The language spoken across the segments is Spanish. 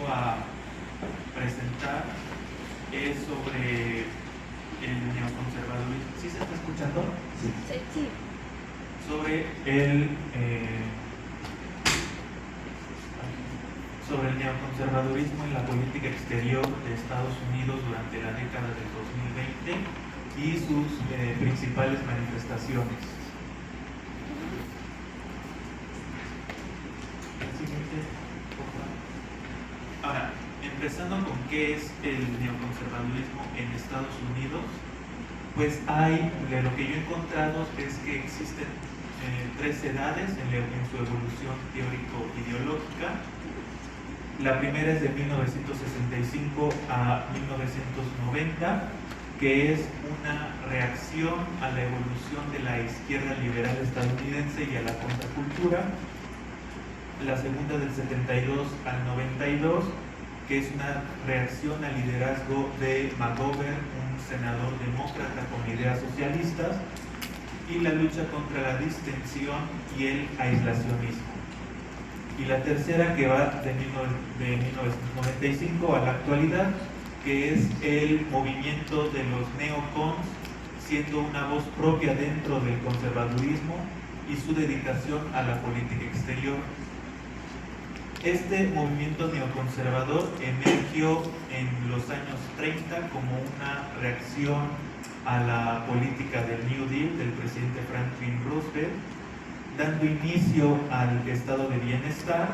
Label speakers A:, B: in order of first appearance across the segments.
A: vengo a presentar es sobre el neoconservadurismo. ¿Sí se está escuchando?
B: Sí.
A: Sobre el neoconservadurismo en la política exterior de Estados Unidos durante la década del 2020 y sus principales manifestaciones. Ahora, empezando con qué es el neoconservadurismo en Estados Unidos, pues de lo que yo he encontrado es que existen tres edades en su evolución teórico-ideológica. La primera es de 1965 a 1990, que es una reacción a la evolución de la izquierda liberal estadounidense y a la contracultura. La segunda del 72 al 92, que es una reacción al liderazgo de McGovern, un senador demócrata con ideas socialistas, y la lucha contra la distensión y el aislacionismo. Y la tercera, que va de 1995 a la actualidad, que es el movimiento de los neocons, siendo una voz propia dentro del conservadurismo y su dedicación a la política exterior. Este movimiento neoconservador emergió en los años 30 como una reacción a la política del New Deal del presidente Franklin Roosevelt, dando inicio al estado de bienestar,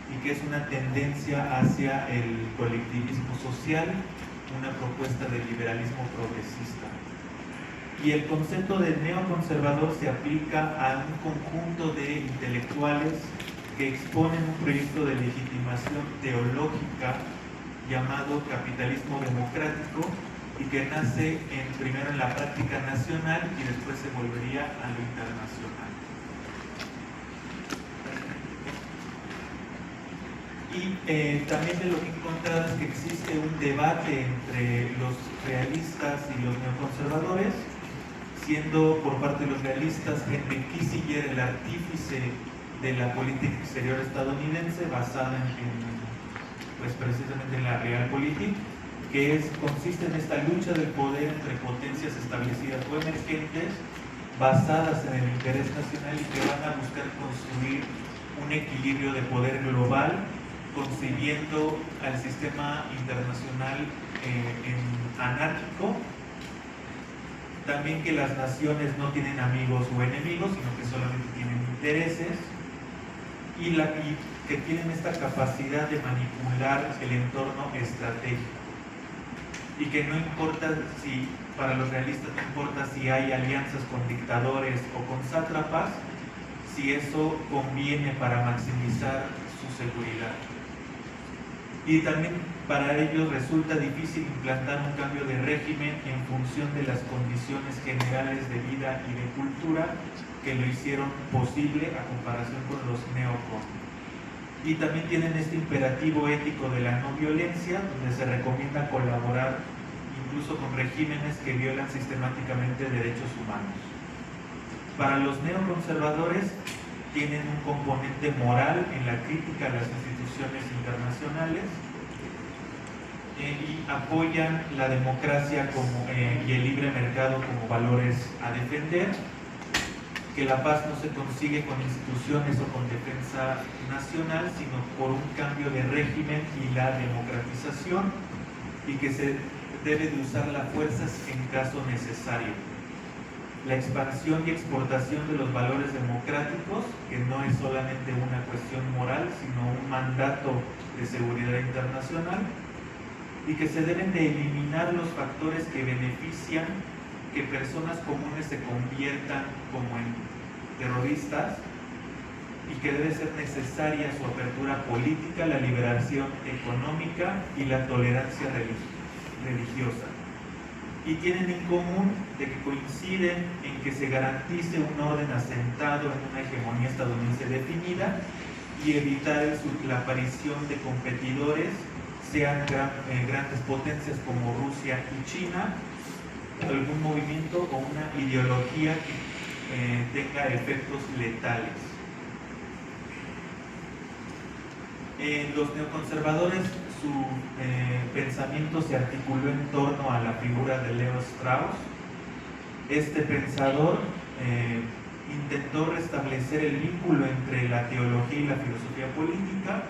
A: y que es una tendencia hacia el colectivismo social, una propuesta de liberalismo progresista. Y el concepto de neoconservador se aplica a un conjunto de intelectuales que exponen un proyecto de legitimación teológica llamado capitalismo democrático, y que nace primero en la práctica nacional y después se volvería a lo internacional. Y también de lo que he encontrado es que existe un debate entre los realistas y los neoconservadores, siendo por parte de los realistas Henry Kissinger el artífice de la política exterior estadounidense basada pues precisamente en la Realpolitik, que consiste en esta lucha del poder entre potencias establecidas o emergentes basadas en el interés nacional y que van a buscar construir un equilibrio de poder global, concibiendo al sistema internacional anárquico. También que las naciones no tienen amigos o enemigos, sino que solamente tienen intereses, y que tienen esta capacidad de manipular el entorno estratégico, y que no importa si, para los realistas no importa si hay alianzas con dictadores o con sátrapas, si eso conviene para maximizar su seguridad. Y también para ellos resulta difícil implantar un cambio de régimen en función de las condiciones generales de vida y de cultura que lo hicieron posible a comparación con los neocons. Y también tienen este imperativo ético de la no violencia, donde se recomienda colaborar incluso con regímenes que violan sistemáticamente derechos humanos. Para los neoconservadores tienen un componente moral en la crítica a las instituciones internacionales, y apoyan la democracia y el libre mercado como valores a defender, que la paz no se consigue con instituciones o con defensa nacional, sino por un cambio de régimen y la democratización, y que se debe de usar la fuerza en caso necesario. La expansión y exportación de los valores democráticos, que no es solamente una cuestión moral, sino un mandato de seguridad internacional, y que se deben de eliminar los factores que benefician que personas comunes se conviertan como en terroristas, y que debe ser necesaria su apertura política, la liberación económica y la tolerancia religiosa. Y tienen en común de que coinciden en que se garantice un orden asentado en una hegemonía estadounidense definida y evitar la aparición de competidores, sean grandes potencias como Rusia y China, algún movimiento o una ideología que tenga efectos letales. Los neoconservadores, su pensamiento se articuló en torno a la figura de Leo Strauss. Este pensador intentó restablecer el vínculo entre la teología y la filosofía política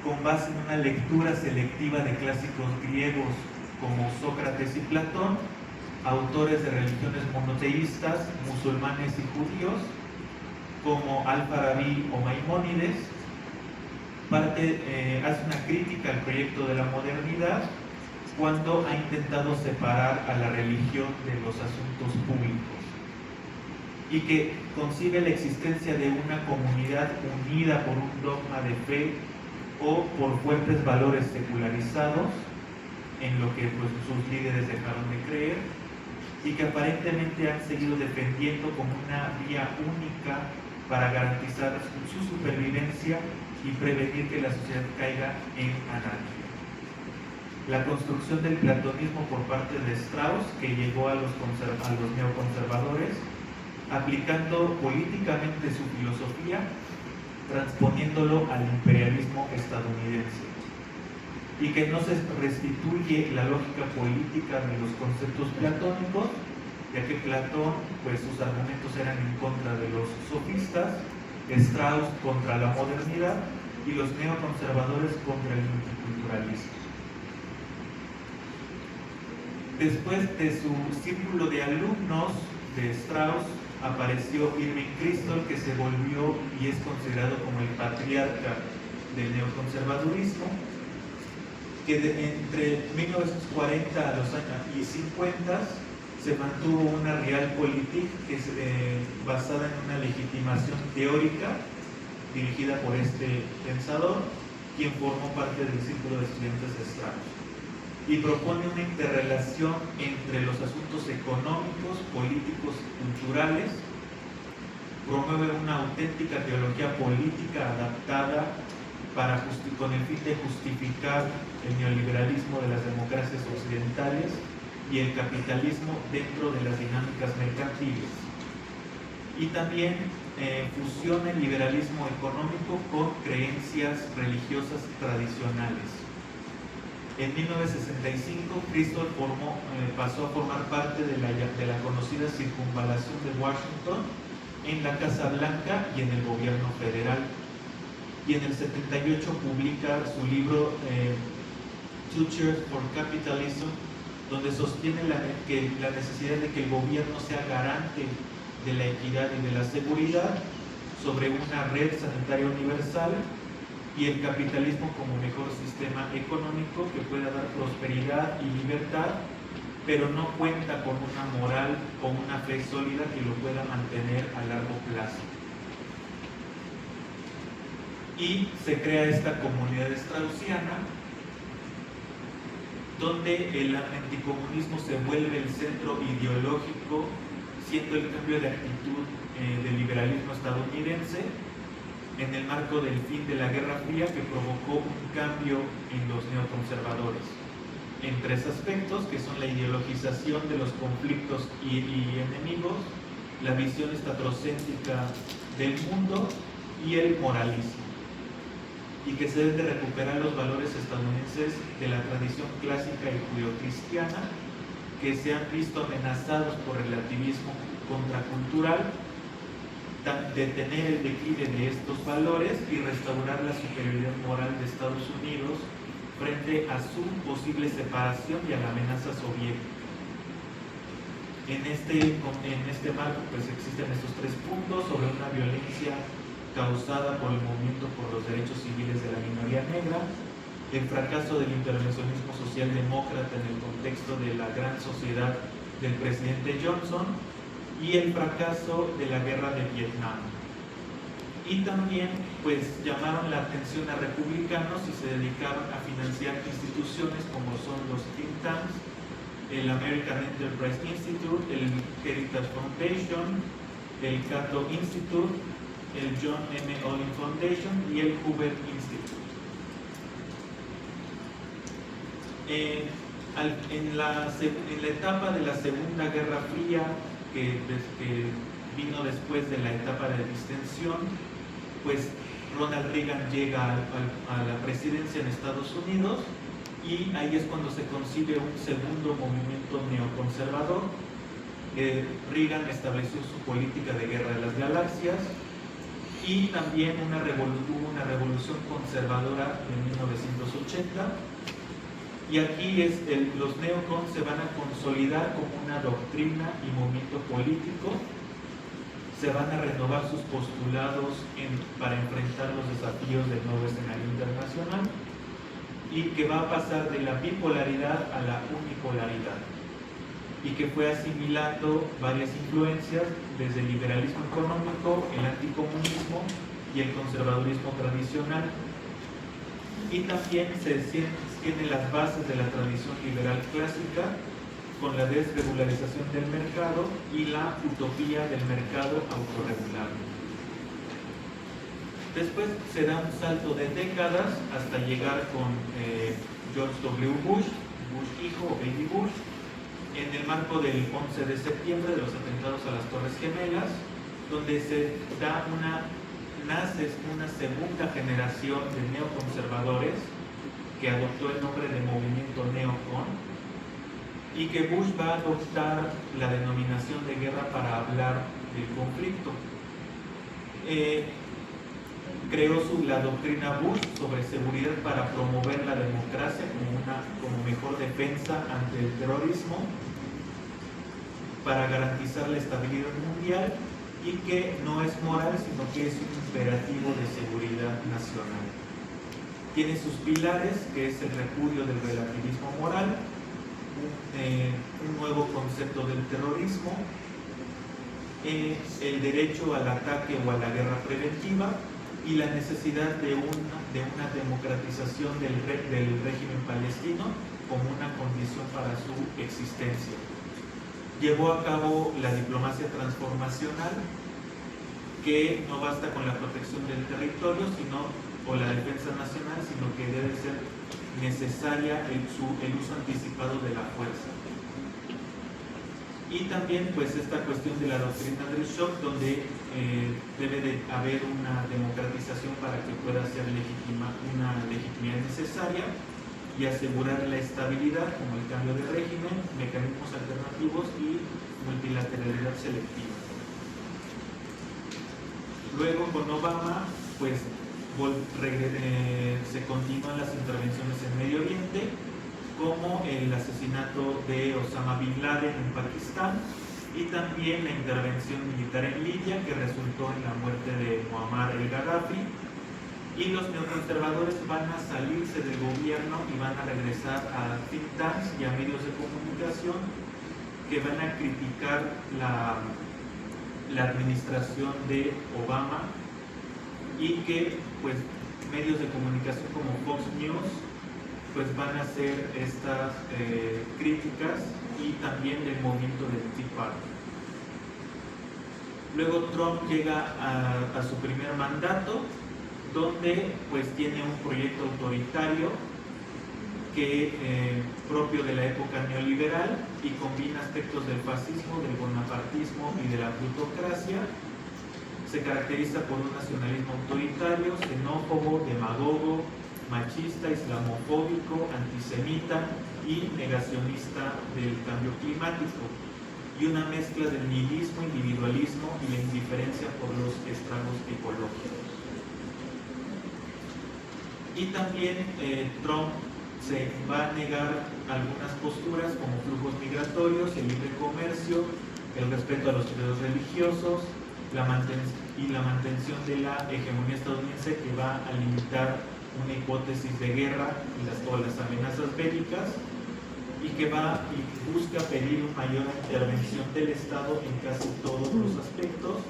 A: con base en una lectura selectiva de clásicos griegos como Sócrates y Platón, autores de religiones monoteístas, musulmanes y judíos, como Al-Farabi o Maimónides. Hace una crítica al proyecto de la modernidad cuando ha intentado separar a la religión de los asuntos públicos y que concibe la existencia de una comunidad unida por un dogma de fe o por fuertes valores secularizados en lo que pues, sus líderes dejaron de creer y que aparentemente han seguido defendiendo como una vía única para garantizar su supervivencia y prevenir que la sociedad caiga en anarquía. La construcción del platonismo por parte de Strauss, que llegó a los neoconservadores, aplicando políticamente su filosofía, transponiéndolo al imperialismo estadounidense, y que no se restituye la lógica política de los conceptos platónicos, ya que Platón, pues sus argumentos eran en contra de los sofistas, Strauss contra la modernidad y los neoconservadores contra el multiculturalismo. Después de su círculo de alumnos de Strauss, apareció Irving Kristol, que se volvió y es considerado como el patriarca del neoconservadurismo, que entre 1940 a los años 50 se mantuvo una realpolitik que es basada en una legitimación teórica dirigida por este pensador, quien formó parte del círculo de estudiantes de Strauss, y propone una interrelación entre los asuntos económicos, políticos y culturales. Promueve una auténtica teología política adaptada con el fin de justificar el neoliberalismo de las democracias occidentales y el capitalismo dentro de las dinámicas mercantiles. Y también fusiona el liberalismo económico con creencias religiosas tradicionales. En 1965, Kristol pasó a formar parte de la conocida circunvalación de Washington en la Casa Blanca y en el gobierno federal. Y en el 78 publica su libro Tutors for Capitalism, donde sostiene la necesidad de que el gobierno sea garante de la equidad y de la seguridad sobre una red sanitaria universal y el capitalismo como mejor sistema económico que pueda dar prosperidad y libertad, pero no cuenta con una moral o una fe sólida que lo pueda mantener a largo plazo. Y se crea esta comunidad straussiana, donde el anticomunismo se vuelve el centro ideológico, siendo el cambio de actitud del liberalismo estadounidense en el marco del fin de la Guerra Fría, que provocó un cambio en los neoconservadores en tres aspectos, que son la ideologización de los conflictos y enemigos, la visión estatocéntrica del mundo y el moralismo, y que se deben de recuperar los valores estadounidenses de la tradición clásica y judeocristiana, que se han visto amenazados por relativismo contracultural, detener el declive de estos valores y restaurar la superioridad moral de Estados Unidos frente a su posible separación y a la amenaza soviética. En este marco pues existen estos tres puntos sobre una violencia causada por el movimiento por los derechos civiles de la minoría negra, el fracaso del intervencionismo socialdemócrata en el contexto de la gran sociedad del presidente Johnson y el fracaso de la guerra de Vietnam. Y también pues llamaron la atención a republicanos y se dedicaron a financiar instituciones como son los think tanks, el American Enterprise Institute, el Heritage Foundation, el Cato Institute, el John M. Olin Foundation y el Hoover Institute. En la etapa de la Segunda Guerra Fría, que vino después de la etapa de distensión, pues Ronald Reagan llega a la presidencia en Estados Unidos y ahí es cuando se concibe un segundo movimiento neoconservador. Reagan estableció su política de guerra de las galaxias y también hubo una revolución conservadora en 1980. Y aquí los neocons se van a consolidar como una doctrina y movimiento político, se van a renovar sus postulados para enfrentar los desafíos del nuevo escenario internacional y que va a pasar de la bipolaridad a la unipolaridad y que fue asimilando varias influencias desde el liberalismo económico, el anticomunismo y el conservadurismo tradicional. Y también tiene las bases de la tradición liberal clásica con la desregularización del mercado y la utopía del mercado autorregulable. Después se da un salto de décadas hasta llegar con George W. Bush hijo o Baby Bush, en el marco del 11 de septiembre de los atentados a las Torres Gemelas, donde nace una segunda generación de neoconservadores que adoptó el nombre de movimiento neocon y que Bush va a adoptar la denominación de guerra para hablar del conflicto. Creó la doctrina Bush sobre seguridad para promover la democracia como mejor defensa ante el terrorismo, para garantizar la estabilidad mundial y que no es moral, sino que es un imperativo de seguridad nacional. Tiene sus pilares, que es el repudio del relativismo moral, un nuevo concepto del terrorismo, el derecho al ataque o a la guerra preventiva y la necesidad de una democratización del régimen palestino como una condición para su existencia. Llevó a cabo la diplomacia transformacional, que no basta con la protección del territorio o la defensa nacional, sino que debe ser necesaria el uso anticipado de la fuerza. Y también pues esta cuestión de la doctrina del shock, donde debe de haber una democratización para que pueda ser una legitimidad necesaria y asegurar la estabilidad, como el cambio de régimen, mecanismos alternativos y multilateralidad selectiva. Luego con Obama pues se continúan las intervenciones en Medio Oriente, como el asesinato de Osama Bin Laden en Pakistán y también la intervención militar en Libia, que resultó en la muerte de Muammar el-Gaddafi. Y los neoconservadores van a salirse del gobierno y van a regresar a think tanks y a medios de comunicación que van a criticar la administración de Obama, y que pues medios de comunicación como Fox News pues van a hacer estas críticas, y también del movimiento del Tea Party. Luego Trump llega a su primer mandato, donde pues tiene un proyecto autoritario propio de la época neoliberal, y combina aspectos del fascismo, del bonapartismo y de la plutocracia. Se caracteriza por un nacionalismo autoritario, xenófobo, demagogo, machista, islamofóbico, antisemita y negacionista del cambio climático, y una mezcla del nihilismo, individualismo y la indiferencia por los estragos ecológicos. Y también Trump se va a negar algunas posturas como flujos migratorios, el libre comercio, el respeto a los credos religiosos, la mantención de la hegemonía estadounidense, que va a limitar una hipótesis de guerra y todas las amenazas bélicas, y que busca pedir una mayor intervención del Estado en casi todos los aspectos,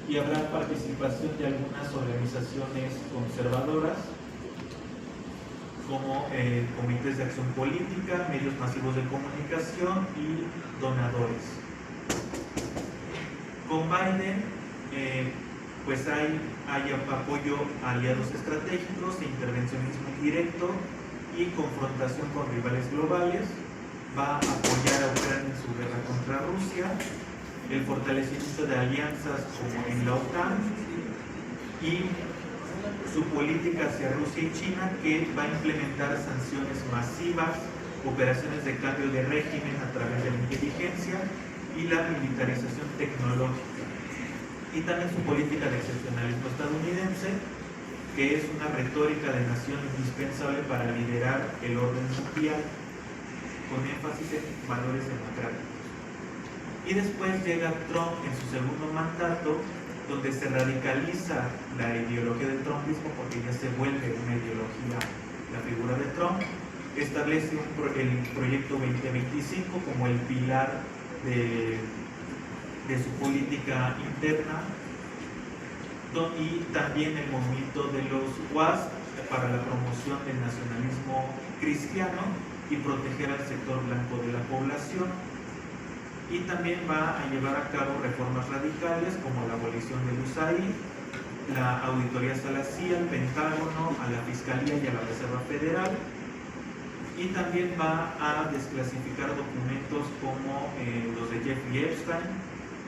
A: y habrá participación de algunas organizaciones conservadoras como comités de acción política, medios masivos de comunicación y donadores. Con Biden pues hay apoyo a aliados estratégicos, intervencionismo indirecto y confrontación con rivales globales. Va a apoyar a Ucrania en su guerra contra Rusia, el fortalecimiento de alianzas como en la OTAN, y su política hacia Rusia y China, que va a implementar sanciones masivas, operaciones de cambio de régimen a través de la inteligencia y la militarización tecnológica. Y también su política de excepcionalismo estadounidense, que es una retórica de nación indispensable para liderar el orden mundial, con énfasis en valores democráticos. Y después llega Trump en su segundo mandato, donde se radicaliza la ideología del trumpismo, porque ya se vuelve una ideología la figura de Trump. Establece el proyecto 2025 como el pilar de su política interna, y también el movimiento de los WASP para la promoción del nacionalismo cristiano y proteger al sector blanco de la población. Y también va a llevar a cabo reformas radicales como la abolición del USAID, la auditoría a la CIA, al Pentágono, a la Fiscalía y a la Reserva Federal. Y también va a desclasificar documentos como los de Jeffrey Epstein,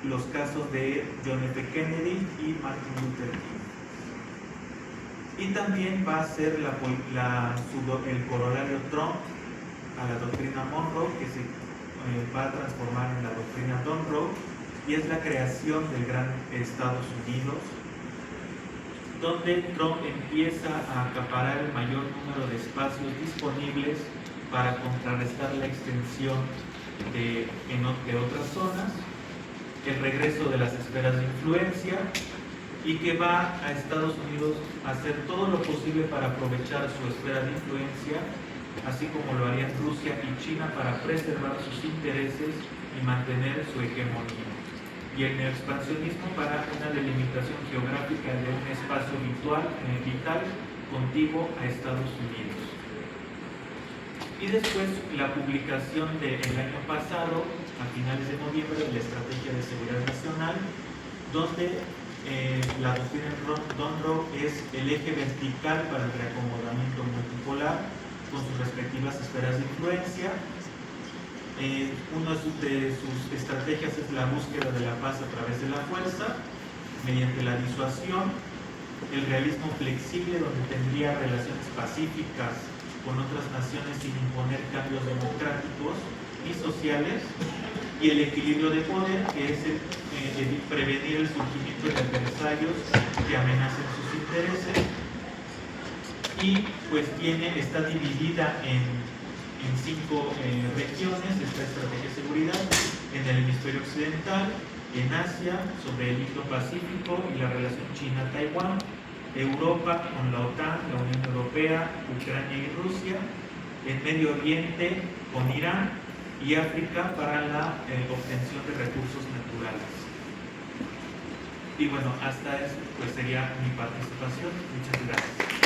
A: los casos de John F. Kennedy y Martin Luther King. Y también va a ser el corolario Trump a la doctrina Monroe, que se va a transformar en la doctrina Monroe, y es la creación del gran Estados Unidos, donde Trump empieza a acaparar el mayor número de espacios disponibles para contrarrestar la extensión de otras zonas, el regreso de las esferas de influencia, y que va a Estados Unidos a hacer todo lo posible para aprovechar su esfera de influencia, así como lo harían Rusia y China, para preservar sus intereses y mantener su hegemonía. Y el neoexpansionismo para una delimitación geográfica de un espacio vital contiguo a Estados Unidos. Y después la publicación del año pasado, a finales de noviembre, de la Estrategia de Seguridad Nacional, donde la doctrina Monroe es el eje vertical para el reacomodamiento multipolar con sus respectivas esferas de influencia. Una de sus estrategias es la búsqueda de la paz a través de la fuerza, mediante la disuasión, el realismo flexible, donde tendría relaciones pacíficas con otras naciones sin imponer cambios democráticos y sociales, y el equilibrio de poder, que es prevenir el surgimiento de adversarios que amenacen sus intereses. Y pues está dividida en 5 regiones esta estrategia de seguridad: en el hemisferio occidental, en Asia, sobre el Indo-Pacífico y la relación China-Taiwán, Europa con la OTAN, la Unión Europea, Ucrania y Rusia, en Medio Oriente con Irán, y África para la obtención de recursos naturales. Y bueno, hasta eso pues sería mi participación. Muchas gracias.